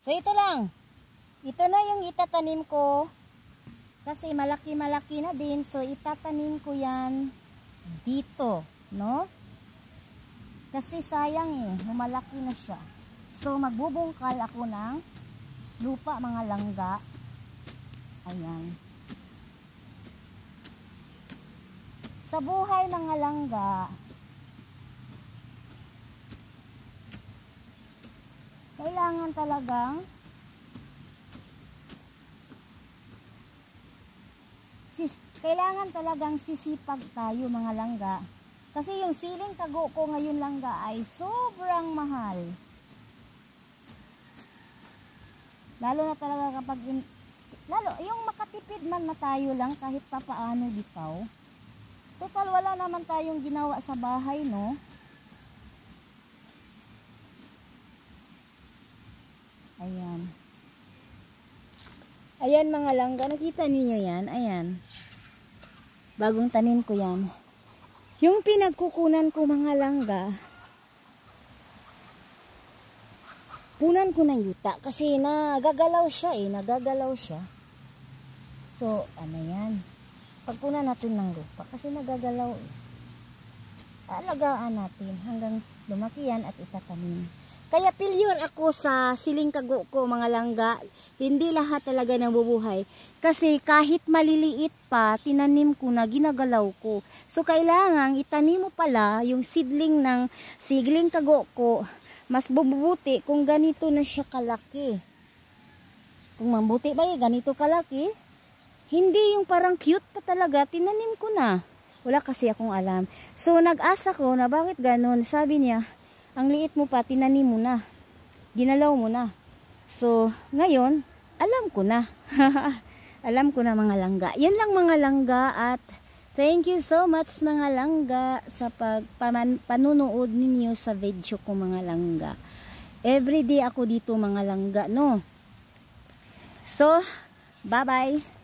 So ito lang. Ito na yung itatanim ko. Kasi malaki-malaki na din. So itatanim ko yan dito, no? Kasi sayang eh, lumalaki na siya. So magbubungkal ako ng lupa, mga langga. Ayan. Sa buhay mga langga, kailangan talagang sisipag tayo mga langga. Kasi yung siling tago ko ngayon langga ay sobrang mahal. Lalo na talaga kapag lalo yung makatipid man na tayo lang kahit papaano bitaw. Total wala naman tayong ginawa sa bahay, no? Ayan. Ayan mga langga, nakita niyo yan? Ayan. Bagong tanim ko yan. Yung pinagkukunan ko mga langga, punan ko ng yuta kasi nagagalaw siya eh, nagagalaw siya. So, ano yan? Pagpunan natin ng lupa kasi nagagalaw eh. Alagaan natin hanggang lumaki yan at itatanim. Kaya pilyur ako sa siling tago ko mga langga. Hindi lahat talaga nabubuhay. Kasi kahit maliliit pa, tinanim ko na, ginagalaw ko. So kailangan itanim mo pala yung seedling ng siling tago ko. Mas bubuti kung ganito na siya kalaki. Kung mabuti ba ganito kalaki, hindi yung parang cute pa talaga, tinanim ko na. Wala kasi akong alam. So nag-asa ko na bakit ganun. Sabi niya, ang liit mo pa, tinanim mo na. Ginalaw mo na. So, ngayon, alam ko na. Alam ko na mga langga. Yan lang mga langga at thank you so much mga langga sa panunood ninyo sa video ko mga langga. Everyday ako dito mga langga, no? So, bye-bye.